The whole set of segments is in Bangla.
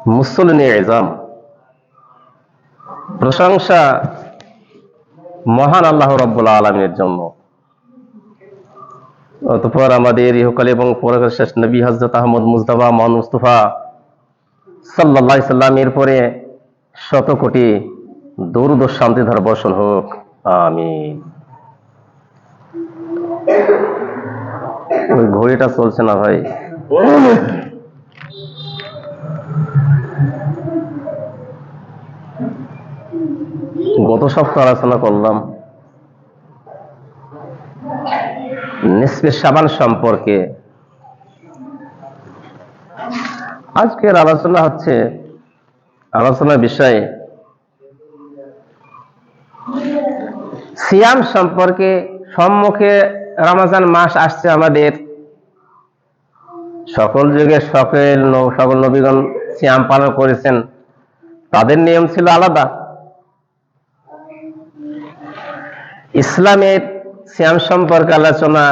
মুসলিন ইজাম, প্রশংসা মহান আল্লাহ রাব্বুল আলামিনের জন্য। অতঃপর আমাদের ইহকাল এবং পরকালের শেষ নবী হযরত আহমদ মুজতবা মোহাম্মদ মুস্তাফা সাল্লাল্লাহু আলাইহি সাল্লামের পরে শত কোটি দরুদ ও শান্তি ধারা বর্ষণ হোক, আমিন। ওই ঘড়িটা চলছে না ভাই। গত সপ্তাহে আলোচনা করলাম নিসফে শাবান সম্পর্কে। আজকের আলোচনার বিষয় সিয়াম সম্পর্কে। সম্মুখে রমজান মাস আসছে আমাদের। সকল যুগে সকল নবীগণ সিয়াম পালন করেছেন, তাদের নিয়ম ছিল আলাদা। ইসলামের সিয়াম সম্পর্কে আলোচনা,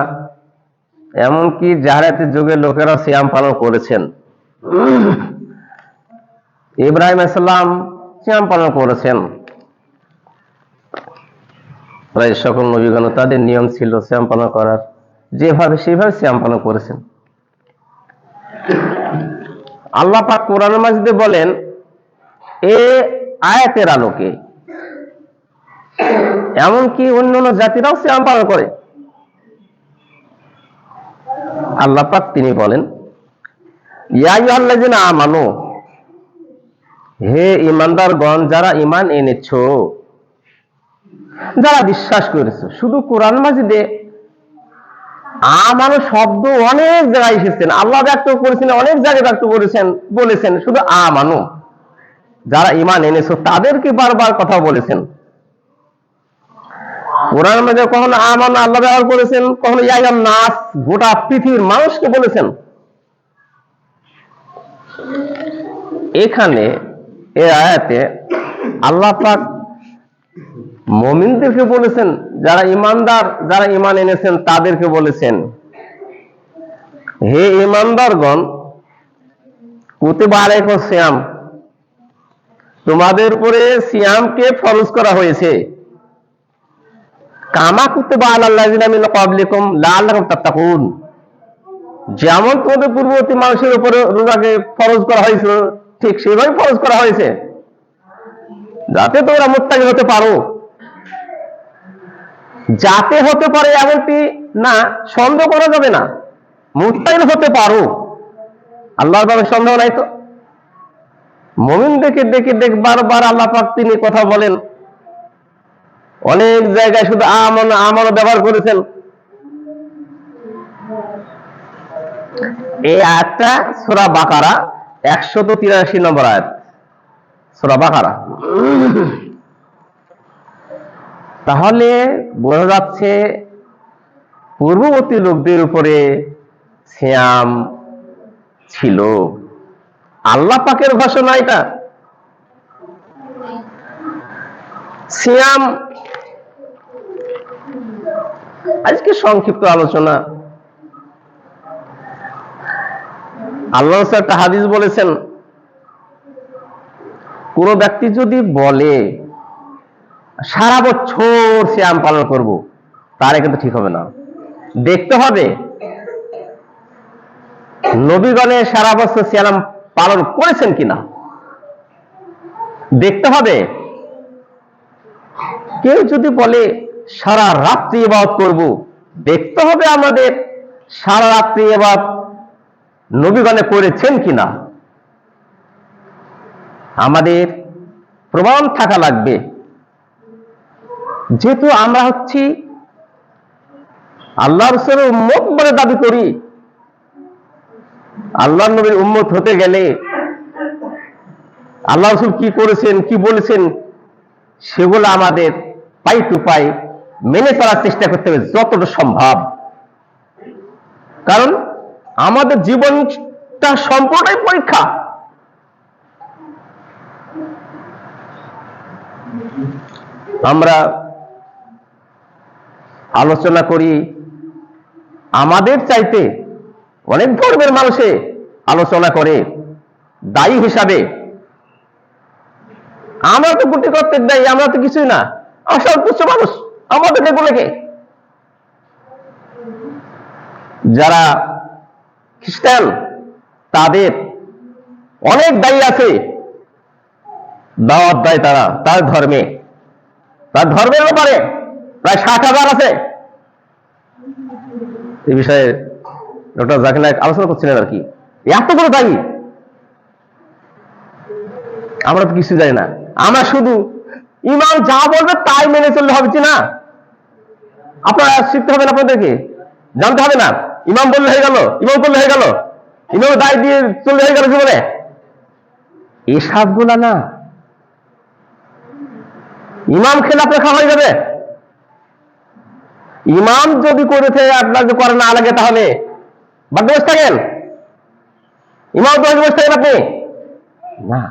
এমনকি জাহেলিয়াতের যুগের লোকেরা সিয়াম পালন করেছেন। ইব্রাহিম আলাইহিস সালাম সিয়াম পালন করেছেন। প্রায় সকল নবীগণ তাদের নিয়ম ছিল সিয়াম পালন করার, যেভাবে সেভাবে সিয়াম পালন করেছেন। আল্লাহ পাক কোরআন মাজিদে বলেন, এ আয়াতের আলোকে এমনকি অন্যান্য জাতিরাও সিয়াম পালন করে। আল্লাহ পাক তিনি বলেন, ইয়া আইয়ুহাল্লাযিনা আমানু, হে ঈমানদারগণ, যারা ঈমান এনেছো, যারা বিশ্বাস করেছো। শুধু কোরআন মাজিদে আমানু শব্দ অনেক জায়গায় এসেছেন, আল্লাহ ব্যক্ত করেছেন, অনেক জায়গায় ব্যক্ত করেছেন, বলেছেন শুধু আমানু, যারা ঈমান এনেছো তাদেরকে বারবার কথা বলেছেন। কোরআন মাঝে কখনো আমানু আল্লাহ ব্যবহার করেছেন, কখনো ইয়া আইয়ুহান নাস, গোটা পৃথিবীর মানুষকে বলেছেন। এখানে এই আয়াতে আল্লাহ পাক মুমিনদেরকে বলেছেন, যারা ঈমানদার, যারা ঈমান এনেছেন তাদেরকে বলেছেন, হে ঈমানদারগণ, কুতিবা আলাইকুমুস সিয়াম, তোমাদের উপরে সিয়ামকে ফরজ করা হয়েছে, কামা কুতিবা আলাল্লাযিনা মিন ক্বাবলিকুম লাআল্লাকুম তাত্তাকুন, যেমন তোমাদের পূর্ববর্তী মানুষের উপরে রোজাকে ফরজ করা হয়েছিল ঠিক সেভাবে ফরজ করা হয়েছে, যাতে তোমরা মুত্তাকি হতে পারো। যাতে হতে পারে এমনটি না, সন্দেহ করা যাবে না, মুত্তাকি হতে পারো, আল্লাহর ব্যাপারে সন্দেহ নাই তো। মুমিনদেরকে ডেকে বারবার আল্লাহ পাক তিনি কথা বলেন। অনেক জায়গায় শুধু আমানু ব্যবহার করেছেন। এই আয়াতটা সূরা বাকারা 183 নম্বর আয়াত, সূরা বাকারা। তাহলে বোঝা যাচ্ছে পূর্ববর্তী লোকদের উপরে সিয়াম ছিল, আল্লাহ পাকের ঘোষণা এটা। সিয়াম আজকে সংক্ষিপ্ত আলোচনা। আল্লাহ একটা হাদিস বলেছেন, কোন ব্যক্তি যদি বলে সারা বছর সিয়াম পালন করব, তাহলে কিন্তু ঠিক হবে না। দেখতে হবে নবীগণে সারা বছর সিয়াম পালন করেছেন কিনা, দেখতে হবে। কেউ যদি বলে সারা রাত্রি ইবাদত করব, দেখতে হবে আমাদের সারা রাত্রি ইবাদত নবীগণে করেছেন কিনা। আমাদের প্রমাণ থাকা লাগবে। যেহেতু আমরা হচ্ছি আল্লাহ রাসূলের উম্মত বলে দাবি করি, আল্লাহ নবীর উম্মত হতে গেলে আল্লাহ রাসূল কি করেছেন, কি বলেছেন, সেগুলো আমাদের পাই টু পাই মেনে চলার চেষ্টা করতে হবে যতটা সম্ভব। কারণ আমাদের জীবনটা সম্পূর্ণই পরীক্ষা। আমরা আলোচনা করি, আমাদের চাইতে অনেক ধর্মের মানুষে আলোচনা করে দায়ী হিসাবে আমরা তো গুটি করতে দেয়, আমরা তো কিছুই না, আমরা তুচ্ছ মানুষ, আমাদেরকে বলে কে? যারা খ্রিস্টান তাদের অনেক দায়ী আছে, দাওয়াত দেয় তারা তার ধর্মে, তার ধর্মের ব্যাপারে প্রায় 60,000 আছে। এই বিষয়ে ডক্টর জাকির নায়েক আলোচনা করছিলেন আর কি, এত বড় দায়ী। আমরা তো কিছু জানি না, আমরা শুধু ইমাম যা বলবে তাই মেনে চললে হবে কি না? আপনারা শিখতে হবে না, আপনাদেরকে জানতে হবে না। ইমাম বললে হয়ে গেল, ইমাম বললে হয়ে গেল, ইমাম দায় দিয়ে চললে হয়ে গেল জীবনে, এসব গুলা না। ইমাম খেলাফ লেখা হয়ে যাবে। ইমাম যদি করেছে আপনার যে করে না লাগে, তাহলে বাধ্য বসে থাকেন? ইমাম তো বসে থাকেন আপনি না।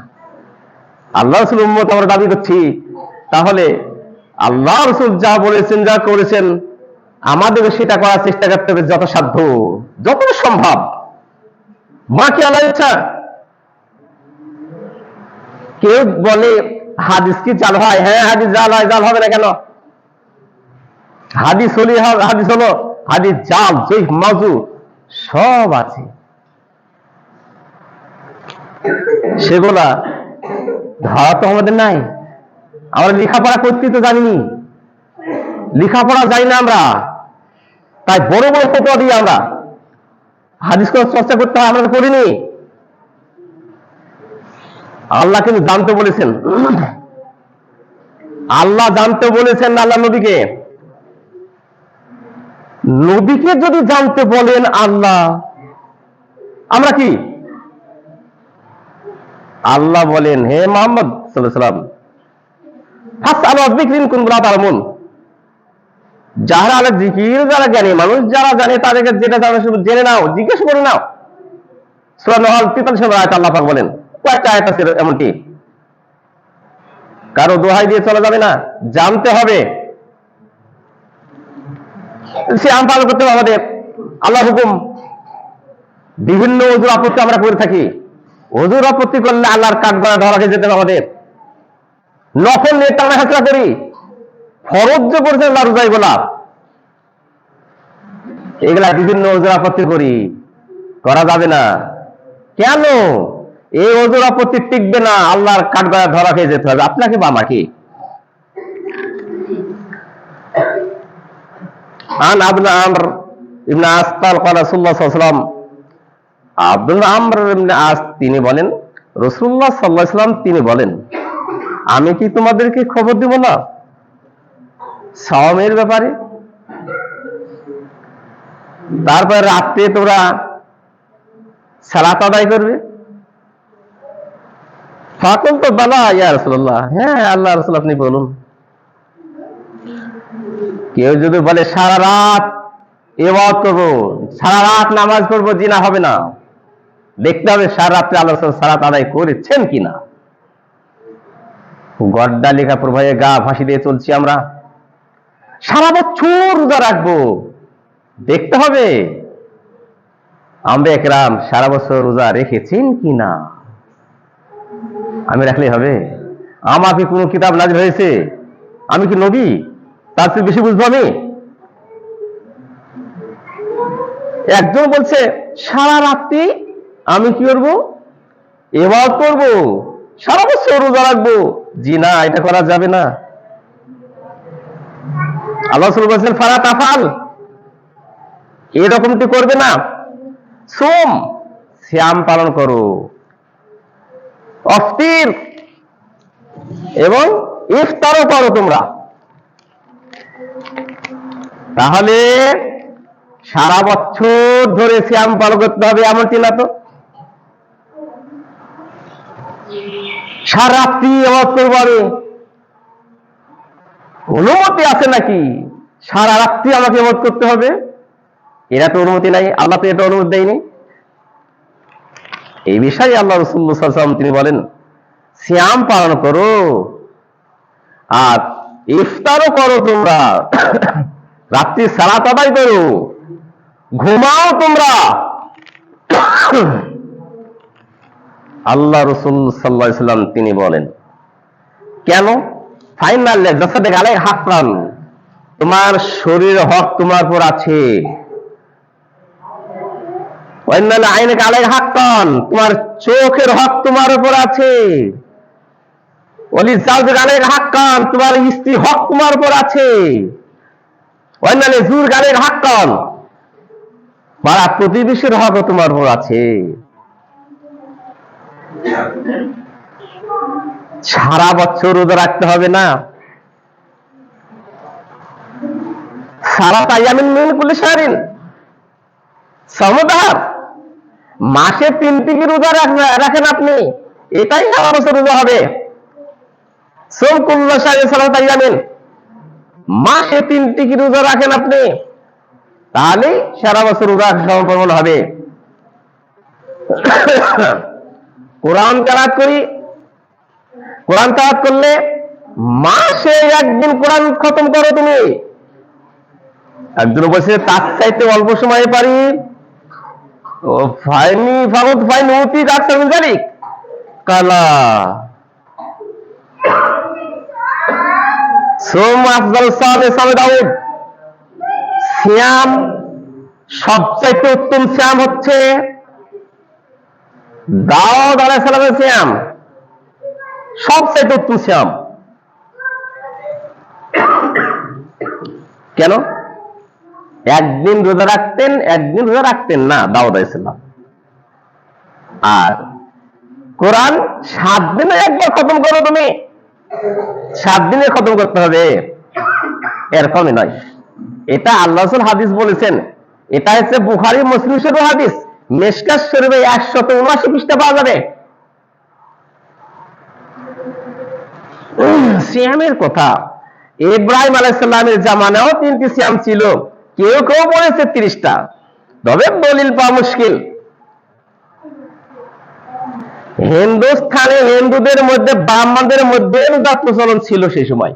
আল্লাহ রসুল উম্মত আমরা দাবি করছি, তাহলে আল্লাহ রসুল যা বলেছেন, যা করেছেন, আমাদেরকে সেটা করার চেষ্টা করতে হবে যথাসাধ্য, যত সম্ভব। বাকি আল্লাহ ইচ্ছা। কেউ বলে হাদিস কি জাল হয়? হ্যাঁ, হাদিস জাল হয়। জাল হবে না কেন? হাদিস হলি হাদিস হলো, হাদিস জাল জয়ীফ মাউযু সব আছে, সেগুলা ধরা তো আমাদের নাই। আমরা লেখাপড়া করতে তো জানিনি, লেখাপড়া জানি না আমরা, তাই বড় বড় ফতোয়া দিই আমরা। হাদিস চর্চা করতে হয়, আমরা তো করিনি। আল্লাহ কিন্তু জানতে বলেছেন, আল্লাহ জানতে বলেছেন আল্লাহ নবীকে। নবীকে যদি জানতে বলেন আল্লাহ, আমরা কি? আল্লাহ বলেন, হে মুহাম্মদ সাল্লাল্লাহু আলাইহি ওয়াসাল্লাম, ফাসআলু যিকরিন কুনতুম লা তা'লামুন, যারা আল্লাহ জিকির, যারা জ্ঞানী মানুষ, যারা জানে তাদেরকে যেটা জানা শুধু জেনে নাও, জিজ্ঞেস করে নাও। সূরা নাহল 43 নম্বর আয়াত আল্লাহ পাক বলেন। কয়েকটা আয়াত আছে এমনটি, কারো দোহাই দিয়ে চলা যাবে না, জানতে হবে। সিয়াম পালন করতে হবে আমাদের, আল্লাহ হুকুম। বিভিন্ন ওযুর আপত্তি আমরা করে থাকি, ওযুর আপত্তি করলে আল্লাহর কাঠগড়ায় ধরা খেয়ে যেতে হবে আমাদের। নফল নিয়ে টানা হেঁচড়া করি, ফরজ যে করেছেন আল্লাহ রোজা, এগুলা বিভিন্ন ওযুর আপত্তি করি, করা যাবে না। কেন? এই ওযুর আপত্তি টিকবে না, আল্লাহর কাঠগড়ায় ধরা খেয়ে যেতে হবে, আপনাকে বা আমাকে। আন আব্দুল আমর ইবনে আস قال قال رسول الله صلى الله عليه وسلم, আব্দুল আমর ইবনে আস তিনি বলেন, রাসূলুল্লাহ সাল্লাল্লাহু আলাইহি ওয়াসাল্লাম তিনি বলেন, আমি কি তোমাদেরকে খবর দেব না সাওমের ব্যাপারে? তারপর রাতে তোমরা সালাত আদায় করবে। ফাকুলতু বালা ইয়া রাসূলুল্লাহ, হ্যাঁ আল্লাহ রাসূল আপনি বলুন। কেউ যদি বলে সারা রাত ইবাদত করবো, সারা রাত নামাজ পড়বো, জিনা হবে না। দেখতে হবে সারা রাত্রে আল্লাহ রাসূল সালাত আদায় করেছেন কিনা। গড্ডা লেখা প্রবাহে গা ভাসি দিয়ে চলছি আমরা, সারা বছর রোজা রাখবো, দেখতে হবে আম্বে একরাম সারা বছর রোজা রেখেছেন কিনা। আমি রাখলেই হবে? আমাকে কোনো কিতাব নাযিল হয়েছে? আমি কি নবী? তার চেয়ে বেশি বুঝবো আমি? একজন বলছে সারা রাত্রি আমি কি করবো? ইবাদত করবো, সারা বছর রোজা রাখবো। জি না, এটা করা যাবে না। আল্লাহ রাসূল বলেছেন ফালা তাফআল, এরকমটি করবে না। সোম, সিয়াম পালন করো, অফতির এবং ইফতারও করো তোমরা। তাহলে সারা বছর ধরে সিয়াম পালন করতে হবে এমনটি না তো। সারা রাত্রি ইবাদত করবো আমি, অনুমতি আছে নাকি সারা রাত্রি আমাকে ইবাদত করতে হবে? এরা তো অনুমতি নাই, আল্লাহ তো এটা অনুমতি দেয়নি। এই বিষয়ে আল্লাহ রাসূলুল্লাহ সাল্লাল্লাহু আলাইহি ওয়াসাল্লাম তিনি বলেন, সিয়াম পালন করো আর ইফতারও করো তোমরা, রাত্রি সালাত আদায় করো, ঘুমাও তোমরা। আল্লাহ রাসূল সাল্লাল্লাহু আলাইহি ওয়াসাল্লাম তিনি বলেন, কেন? ফাইনাল জাসাদে গালে হাক্কান, তোমার শরীর হক তোমার উপর আছে। আইনে গালে হাক্কান, তোমার চোখের হক তোমার উপর আছে। গালে হাক্কান, তোমার স্ত্রী হক তোমার উপর আছে। জুর গালে হাক্কান, পাড়া প্রতিবেশীর হক তোমার উপর আছে। সারা বছর রোজা রাখতে হবে না? সারা তাইয়ামিন মিন কুল্লি শাহরিন সমদার, মাসে 3টি কি রোজা রাখেন আপনি, এটাই সারা বছর রোজা হবে। সোম কুল্লা শাহরিন সারা তাইয়ামিন, মাসে 3টি কি রোজা রাখেন আপনি, তাহলে সারা বছর রোজা সম্পন্ন হবে। কোরআন তেলাওয়াত করি, কোরআন তেলাওয়াত করলে মাসে একদিন কোরআন খতম করো তুমি। একজন বলছে তার চাইতে অল্প সময়ে পারি, ও ফাইনি ফাগত ফাইন উতি ডাক্তার জানি কালা সোম আফজাল সাহেব সাহেব দাউদ। সিয়াম সবচাইতে উত্তম সিয়াম হচ্ছে দাউদ আলাইহিস সালামের সিয়াম, সবচাইতে উত্তম সিয়াম। কেন? একদিন রোজা রাখতেন, একদিন রোজা রাখতেন না দাউদ আলাইহিস সালাম। আর কোরআন 7 দিনে একবার খতম করো তুমি, 7 দিনে খতম করতে হবে, এরকমই নয়। এটা আল্লাহ রাসূল হাদিস বলেছেন, এটা হচ্ছে বুখারী মুসলিম শরীফের হাদিস, মিশকাত শরীফে 179 পৃষ্ঠা পাওয়া যাবে। সিয়ামের কথা ইব্রাহিম আলাইহিস সালামের জামানাও 3টি সিয়াম ছিল, কেউ কেউ বলেছে 30টা, তবে দলিল পাওয়া মুশকিল। হিন্দুস্থানে হিন্দুদের মধ্যে ব্রাহ্মণদের মধ্যে রোজা প্রচলন ছিল সেই সময়।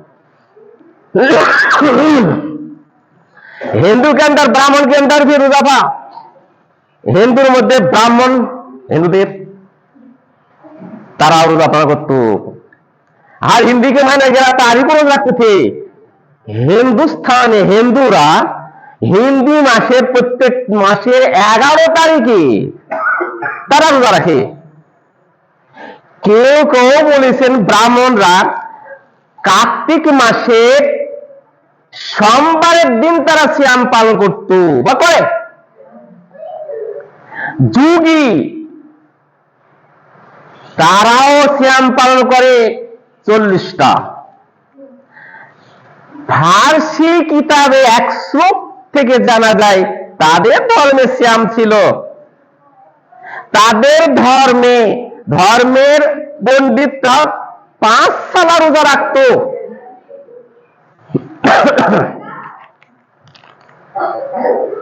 হিন্দু কেন্দ্র ব্রাহ্মণ কেন্দ্র রোজা পা, হিন্দুর মধ্যে ব্রাহ্মণ হিন্দুদের তারা রোজা পালন করত, আর হিন্দিকে মানে যারা তারই কোনো রাখতে। হিন্দুস্থানে হিন্দুরা হিন্দি মাসের প্রত্যেক মাসের 11 তারিখে তারা রোজা রাখে। কেউ কেউ বলেছেন ব্রাহ্মণরা কার্তিক মাসের সোমবারের দিন তারা সিয়াম পালন করত বা করে। যোগী তারাও সিয়াম পালন করে 40টা। ফার্সি কিতাবে 100 থেকে জানা যায় তাদের ধর্মে সিয়াম ছিল। তাদের ধর্মের পণ্ডিতরা 5 সালা রোজা রাখত।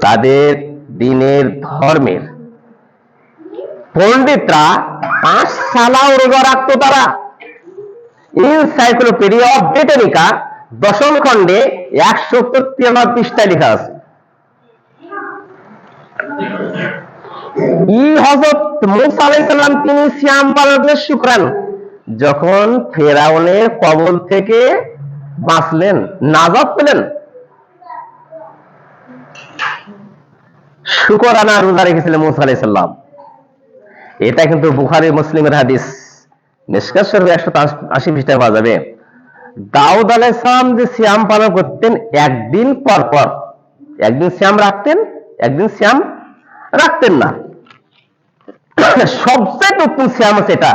তাদের দিনের ধর্মের পণ্ডিতরা 5 সালাও রোজা রাখত। তারা এনসাইক্লোপিডিয়া অফ ব্রিটানিকা 10ম খণ্ডে 193 পৃষ্ঠায় লেখা আছে। হযরত মূসা আলাইহিস সালাম তিনি সিয়াম পালনের শুকরান, যখন ফেরাউনের কবল থেকে বাঁচলেন, নাজাত পেলেন, শুকরানা রোজা রেখেছিলেন মূসা আলাইহিস সালাম। এটা কিন্তু বুখারী মুসলিমের হাদিস, মিশকাত শরীফে 180 পৃষ্ঠায় পাওয়া যাবে। দাউদ আলাইহিস সালাম যে সিয়াম পালন করতেন একদিন পর পর, একদিন সিয়াম রাখতেন, একদিন সিয়াম রাখতেন না। সবচেয়ে উত্তম সিয়াম হচ্ছে এটা,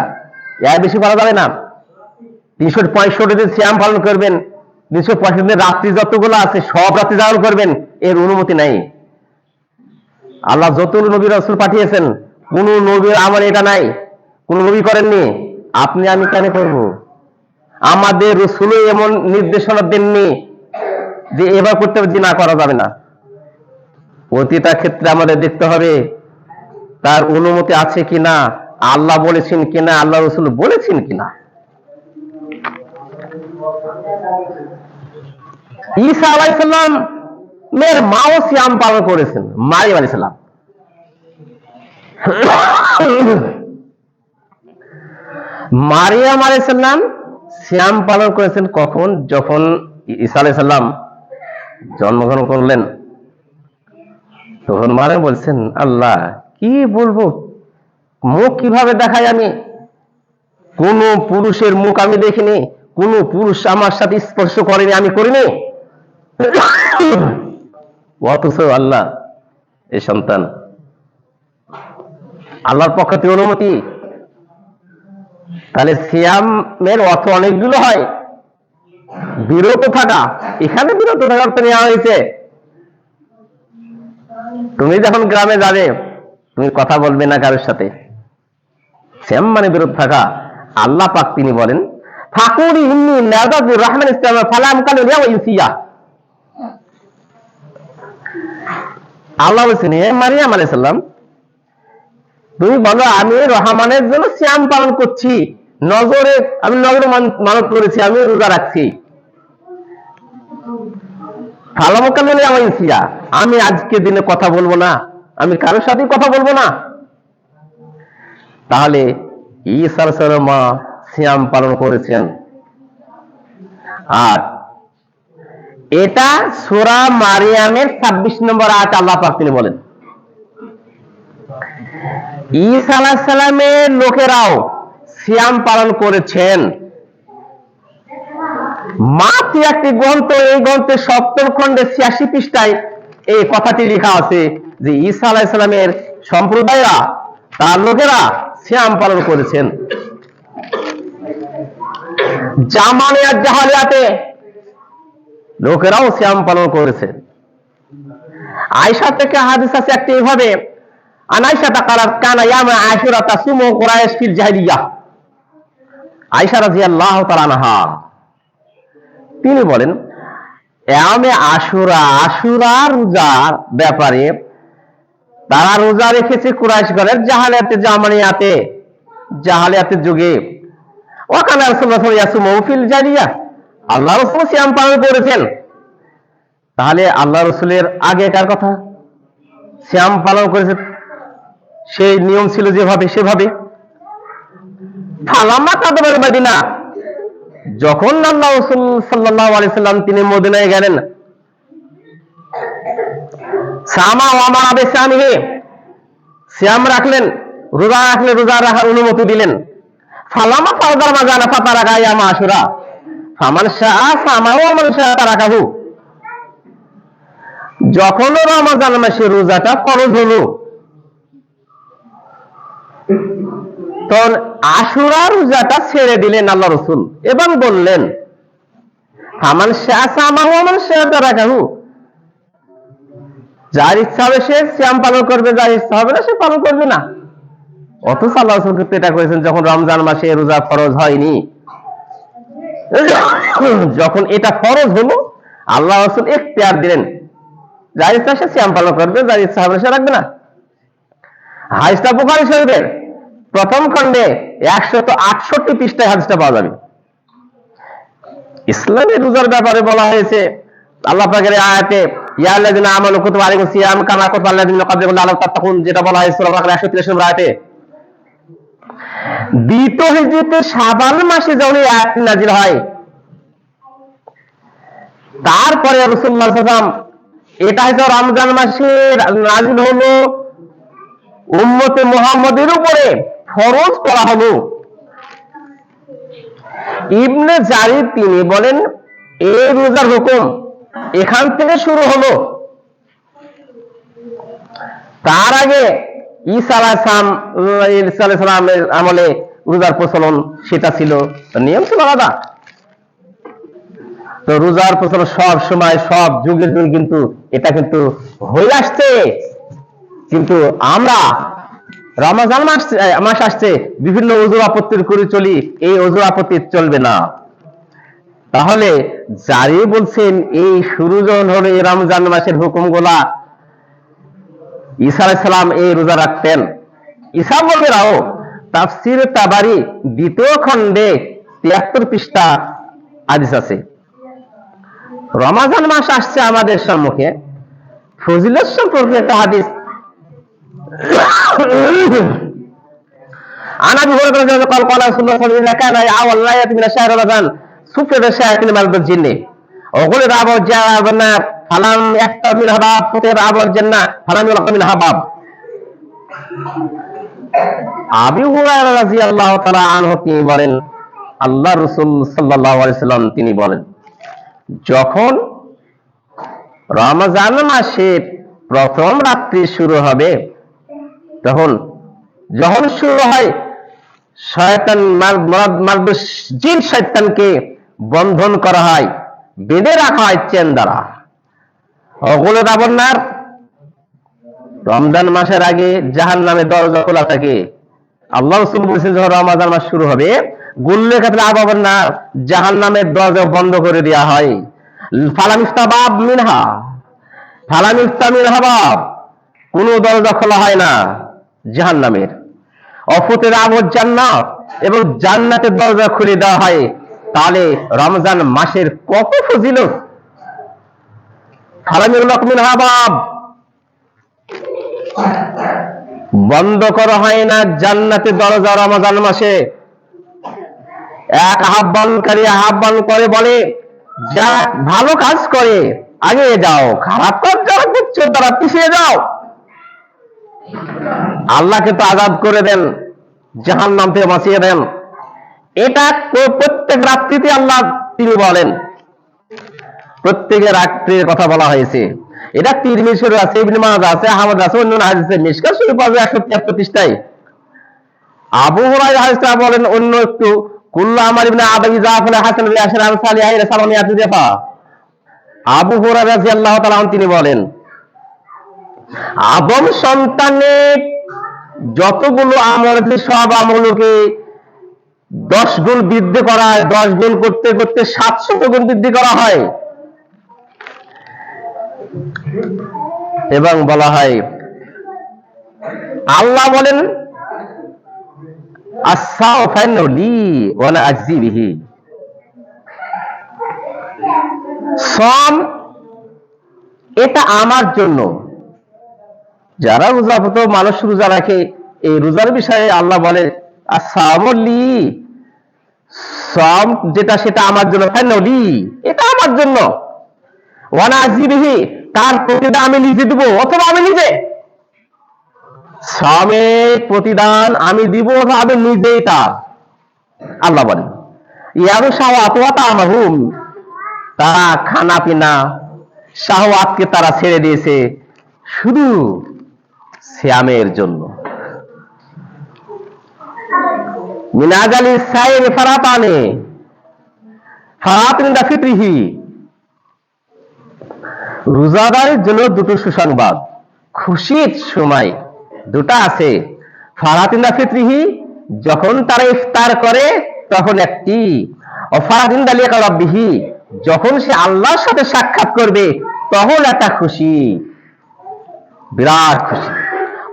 এর বেশি করা যাবে না। 365 দিন সিয়াম পালন করবেন, 365 দিন রাত্রি যতগুলো আছে সব রাত্রি জাগরণ করবেন, এর অনুমতি নাই। আল্লাহ যত নবী রাসূল পাঠিয়েছেন কোন নবীর আমল এটা নাই, কোন নবী করেননি, আপনি আমি কেন করব? আমাদের রাসূলও এমন নির্দেশনা দেননি যে এবার করতে হবে, না করা যাবে না। প্রতিটা ক্ষেত্রে আমাদের দেখতে হবে তার অনুমতি আছে কিনা, আল্লাহ বলেছেন কিনা, আল্লাহ রাসূল বলেছেন কিনা। ঈসা আলাইহিস সালাম মেয়ের মাও সিয়াম পালন করেছেন, মারিয়াম আলাইহিস সালাম। মারিয়াম আলাইহিস সালাম সিয়াম পালন করেছেন কখন? যখন ঈসা আলাইহিস সালাম জন্মগ্রহণ করলেন, তখন মারে বলছেন, আল্লাহ কি বলবো, মুখ কিভাবে দেখাই আমি? কোন পুরুষের মুখ আমি দেখিনি, কোন পুরুষ আমার সাথে স্পর্শ করেনি, আমি করিনি। অথচ আল্লাহ এই সন্তান, আল্লাহর পক্ষ থেকে অনুমতি। তাহলে সিয়ামের অর্থ অনেকগুলো হয়। বিরত থাকা, এখানে বিরত থাকার অর্থ নেওয়া হয়েছে তুমি যখন গ্রামে যাবে, তুমি কথা বলবে না কারোর সাথে, সিয়াম মানে বিরত থাকা। আল্লাহ পাক তিনি বলেন, ফাকুরি ইন্নী নাযারতু রাহমান ইসলাম ফালাম কালু ইয়াও ইনসিয়া। আল্লাহ বলেছেন, হে মারিয়াম আলাইহিস সালাম, তুমি বলো আমি রহমানের জন্য সিয়াম পালন করছি, নজরে আমি নজরে মানত করেছি, আমি রোজা রাখছি। ফালাম কালু ইয়াও ইনসিয়া, আমি আজকে দিনে কথা বলবো না, আমি কারোর সাথে কথা বলবো না। তাহলে ঈসা আলাইহিস সালাম সিয়াম পালন করেছেন। আর এটা সূরা মারিয়ামের 26 নম্বর আয়াত আল্লাহ পাক তিনি বলেন, ঈসা আলাইহিস সালামের লোকেরাও সিয়াম পালন করেছেন। মাত্র একটি গ্রন্থ, এই গ্রন্থের 70 খণ্ডে 86 পৃষ্ঠায় এই কথাটি লেখা আছে যে ঈসা আলাইহিস সালামের সম্প্রদায়রা, তার লোকেরা সিয়াম পালন করেছেন। জামানে আর জাহালিয়াতে লোকেরাও সিয়াম পালন করেছে। আয়েশা থেকে হাদিস আছে একটি এইভাবে, আনাইশা তাকারাত কানা ইয়ামা আশুরা তাসুমু কুরাইশ ফিল জাহিলিয়াহ। আয়েশা রাদিয়াল্লাহু তাআলা আনহা তিনি বলেন, ইয়ামে আশুরা, আশুরা রোজার ব্যাপারে তারা রোজা রেখেছে কুরাইশ ঘরের জাহালিয়াতে, জাহালিয়াতের যুগে। ওয়াকানা রাসূলুল্লাহ সাল্লাল্লাহু আলাইহি ওয়াসাল্লাম ফিল জাহিলিয়াহ, আল্লাহ রাসূল সিয়াম পালন করেছেন। তাহলে আল্লাহ রাসূলের আগেকার কথা, সিয়াম পালন করেছে, সেই নিয়ম ছিল যেভাবে সেভাবে। ফালাম্মা কাদাবাল মদিনা, যখন আল্লাহ রাসূল সাল্লাল্লাহু আলাইহি ওয়াসাল্লাম তিনি মদিনায় গেলেন, সামা ওয়া মা বিসামিহি, সিয়াম রাখলেন, রোজা রাখলেন, রোজা রাখার অনুমতি দিলেন। ফালাম্মা ফারদাল মাজানা ফাতারাকা ইয়ামা আশুরা ফামান শাআ সামা ওয়া মান শাআ তারাকাহু, যখন রমজান মাসে রোজাটা ফরজ হলো, তখন আশুরা রোজাটা ছেড়ে দিলেন আল্লাহ রাসূল এবং বললেন, ফামান শাআ সামা ওয়া মান শাআ তারাকাহু, যার ইচ্ছা হবে সে সিয়াম পালন করবে, যার ইচ্ছা হবে না সে পালন করবে না। অথচ আল্লাহ রাসূল কিন্তু এটা করেছেন যখন রমজান মাসে রোজা ফরজ হয়নি। যখন এটা ফরজ হলো, আল্লাহ রাসূল ইখতিয়ার দিলেন, যার ইচ্ছা সে সিয়াম পালন করবে, যার ইচ্ছা হবে সে রাখবে না। হাদিসটা বুখারী শরীফের প্রথম খণ্ডে 168 পৃষ্ঠায় হাদিসটা পাওয়া যাবে। ইসলামের রোজার ব্যাপারে বলা হয়েছে আল্লাহ পাকের আয়াতে, ইয়া আল্লাযিনা আমানু কুতিবা আলাইকুমুস সিয়াম কামা কুতিবা আলাল লাযিনা মিন ক্বাবলিকুম লাআল্লাকুম তাত্তাকুন, যেটা বলা হয়েছে সূরা বাকারা 133 নম্বর আয়াতে। দ্বিতীয় হিজরিতে শাবান মাসে যখন এই আয়াতটি নাযিল হয়, তারপরে রাসূলুল্লাহ সাল্লাল্লাহু আলাইহি ওয়াসাল্লাম, এটা হয়তো রমজান মাসে নাযিল হলো, উম্মতে মুহাম্মাদের উপরে ফরজ করা হলো। ইবনে জারির তিনি বলেন, এই রোজার হুকুম এখান থেকে শুরু হলো। তার আগে ঈসা আলাইহিস সালামের আমলে রোজার প্রচলন সেটা ছিল, নিয়ম ছিল আলাদা। তো রোজার প্রচলন সব সময় সব যুগের যুগ কিন্তু এটা কিন্তু হয়ে আসছে। কিন্তু আমরা রমজান মাস আসছে, বিভিন্ন ওযর আপত্তির করে চলি, এই ওযর আপত্তি চলবে না। তাহলে যারা বলছেন এই শুরু যখন হলো এই রমজান মাসের হুকুমগুলা, ঈসা আলাইহিস সালাম এই রোজা রাখতেন। ঈসা বলেরাও তাফসীর তাবারি 2য় খণ্ডে 73 পৃষ্ঠা হাদিস আছে। রমজান মাস আসছে আমাদের সম্মুখে, ফজিলত সম্পর্কে একটা হাদিস আনা বিহর করে কল কলা সুন্নাহ সাল্লাল্লাহু কানা আওয়াল লায়াত মিন শাহর রমাদান সুফিয়া শায়াতিন মারদাত জিন্নি ওগুলো রাবো জাবানা ফালাম একটা মিন হাবাব ফুতের আবর জান্নাহ ফালাম মিন হাবাব। আবু হুরায়রা রাদিয়াল্লাহু তাআলা আনহু তিনি বলেন, আল্লাহ রাসূল সাল্লাল্লাহু আলাইহি সাল্লাম তিনি বলেন, যখন রমজান মাসের প্রথম রাত্রি শুরু হবে, তখন যখন শুরু হয় শয়তান জিন শয়তানকে বন্ধন করা হয়, বেঁধে রাখা হয় চেন দ্বারা। ওগুলো রাবণার রমজান মাসের আগে জাহান্নামের দরজা খোলা থাকে। আল্লাহ রাসূল বলেছেন যখন রমজান মাস শুরু হবে গুল্লের ক্ষেত্রে আবাবনার জাহান্নামের দরজা বন্ধ করে দেওয়া হয়। ফালাম ইস্তাবাব মিনহা ফালাম ইস্তামিল হাবাব, কোন দরজা খোলা হয় না জাহান্নামের। অফুতের আবদ জান্নাত, এবং জান্নাতের দরজা খুলে দেওয়া হয়। তাহলে রমজান মাসের কত ফজিলত! ফালামিল মিন হাবাব, বন্ধ করা হয় না জান্নাতের দরজা রমজান মাসে। এক আহ্বান করে বলে, যা ভালো কাজ করে আগে যাও, খারাপ কাজ যারা করছো তারা পিছিয়ে যাও। আল্লাহকে তো আযাব করে দেন, জাহান্নাম থেকে বাঁচিয়ে দেন। এটা প্রত্যেক রাত্রিতে আল্লাহ তিনি বলেন, প্রত্যেকের রাত্রির কথা বলা হয়েছে। এটা তিরমিজি শরীফে আছে, ইবনে মাজাহ আছে, আহমদ আছে, অন্য হাদিসে মিশকাত শরীফ আছে 173 পৃষ্ঠায়। আবু হুরায়রা হাদিস বলেন অন্য একটু, কুল্লু আমার ইবনে আবি জাফর হাসান বিন আশরাফ সালিহিন সালামিয়াত দেফা। আবু হুরায়রা রাদিয়াল্লাহু তাআলা তিনি বলেন, আদম সন্তানের যতগুলো আমল আছে সব আমলকে 10 গুণ বৃদ্ধি করা হয়, 10 গুণ করতে করতে 700 গুণ বৃদ্ধি করা হয়। এবং বলা হয়, আল্লাহ বলেন আস-সাওফানু লি ওয়া আনা আজজি বিহি, সম এটা আমার জন্য। যারা রোজারত মানুষ রোজা রাখে, এই রোজার বিষয়ে আল্লাহ বলে আস-সাওমু লি, সম যেটা সেটা আমার জন্য, ফানু লি এটা আমার জন্য, ওয়া আনা আজজি বিহি তার প্রতিদান আমি নিজে দিব, অথবা আমি নিজে সমের প্রতিদান আমি দিব, অথবা আমি নিজেই তার। আল্লাহ বলেন ইয়ারু শাওয়াত ওয়া তামাহুম, তারা খানা পিনা শাহওয়াতকে তারা ছেড়ে দিয়েছে শুধু সিয়ামের জন্য। মিনাজালি সাইম ফারাতানে ফারাতিন দাফিত্রিহি, রোজাদারের জন্য দুটো সুসংবাদ, খুশির সময় দুটা আছে। ফারাতিন দাফিত্রিহি, যখন তারা ইফতার করে তখন একটি, অফারাতিন দালিকা রাব্বিহি, যখন সে আল্লাহর সাথে সাক্ষাৎ করবে তখন একটা খুশি, বিরাট খুশি।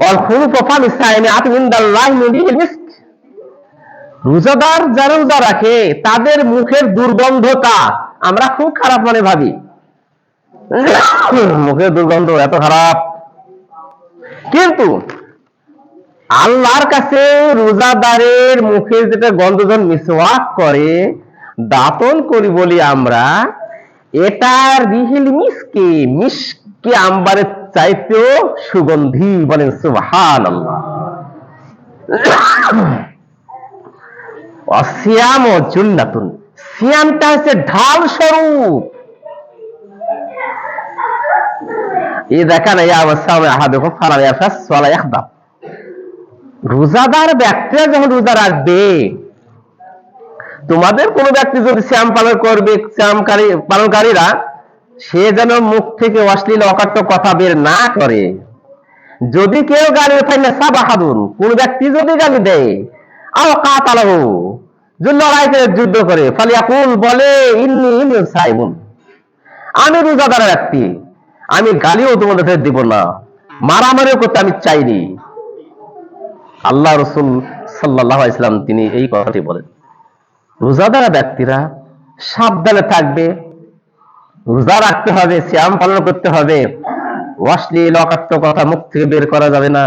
অল খুলুফ ফামি সাইমি আতমিনদাল্লাহি মিনিল মিস্ক, রোজাদার যারা রোজা রাখে তাদের মুখের দুর্গন্ধটা আমরা খুব খারাপ মনে ভাবি, মুখের দুর্গন্ধ এত খারাপ, কিন্তু আল্লাহর কাছে রোজাদারের মুখে যেটা গন্ধ যখন মিসওয়াক করে, দাঁতন করি বলি আমরা, এটা রিহিল মিসকি, মিসকি আম্বারের চাইতেও সুগন্ধি। বলেন সুবহানাল্লাহ। সিয়াম ও জুন্নাতুন, সিয়ামটা হচ্ছে ঢাল স্বরূপ। ইযা কানা ইয়াসামু আহাদুকুম ফালা ইয়াফাস ওয়ালা ইয়াখদাব, রোজাদার ব্যক্তিরা যখন রোজা রাখবে, তোমাদের কোন ব্যক্তি যদি সিয়াম পালন করবে, পালনকারীরা, সে যেন মুখ থেকে অশ্লীল অকথ্য কথা বের না করে। যদি কেউ গালি ফাইনা সাবাহাদুন, কোন ব্যক্তি যদি গালি দেয়, আও কাতালাহু, যদি লড়াই করে যুদ্ধ করে, ফালিয়াকুল বলে ইন্নী সাইমুন, আমি রোজাদার ব্যক্তি, আমি গালিও তোমাদের দিব না, মারামারিও করতে আমি চাইনি। আল্লাহ রাসূল সাল্লাল্লাহু আলাইহি ওয়াসাল্লাম তিনি এই কথাটি বলেন। রোজাদার ব্যক্তিরা সাবধানে থাকবে, রোজা রাখতে হবে, সিয়াম পালন করতে হবে, অশ্লীল অকথ্য কথা মুখ থেকে বের করা যাবে না,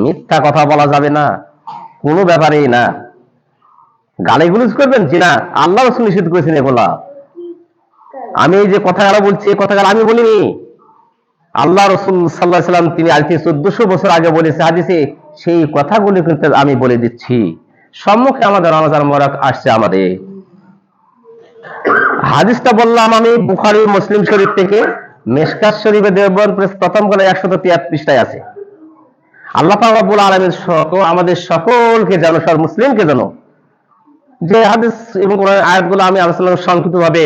মিথ্যা কথা বলা যাবে না, কোনো ব্যাপারেই না। গালিগুলোজ করবেন যে না, আল্লাহ রাসূল নিষেধ করেছেন এগুলা। আমি এই যে কথাগুলো বলছি, এই কথাগুলো আমি বলিনি, আল্লাহ রাসূল সাল্লাল্লাহু আলাইহি ওয়াসাল্লাম তিনি আজ থেকে 1400 বছর আগে বলেছে হাদিসে, সেই কথাগুলো কিন্তু আমি বলে দিচ্ছি। সম্মুখে আমাদের রমজান মুবারক আসছে। আমাদের হাদিসটা বললাম আমি বুখারী মুসলিম শরীফ থেকে, মিশকাত শরীফে দেওবন্দ প্রেস প্রথম খণ্ডে 173 পৃষ্ঠায় আছে। আল্লাহ পাক রব্বুল আলামিন আমাদের সকলকে যেন, সব মুসলিমকে যেন, যে হাদিস এবং কোরআনের আয়াতগুলো আমি আলোচনা সংক্ষিপ্তভাবে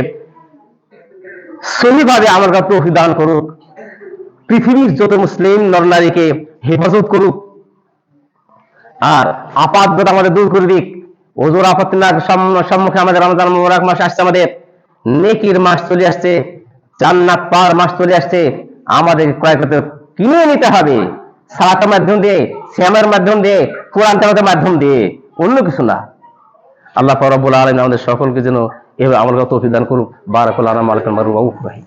সহিভাবে আমার কাছে তৌফিক দান করুক, পৃথিবীর যত মুসলিম নরনারীকে হেফাজত করুক, আর আপাতত আমাদের দূর করে দিক। ওজোর আপত্তি না, সম্মুখে আমাদের রমজান মুবারক মাস আসছে, আমাদের নেকির মাস চলে আসছে, জান্নাত পাওয়ার মাস চলে আসছে। আমাদের ক্রয় করতে কিনে নিতে হবে, সালাতের মাধ্যম দিয়ে, সিয়ামের মাধ্যম দিয়ে, কোরআন তেলাওয়াতের মাধ্যম দিয়ে, অন্য কিছু না। আল্লাহ পাক রব্বুল আলামিন আমাদের সকলকে যেন এভাবে আমল করার তৌফিক দান করুক। বারাকাল্লাহু আলাইকুম ওয়া রাহমাতুল্লাহি।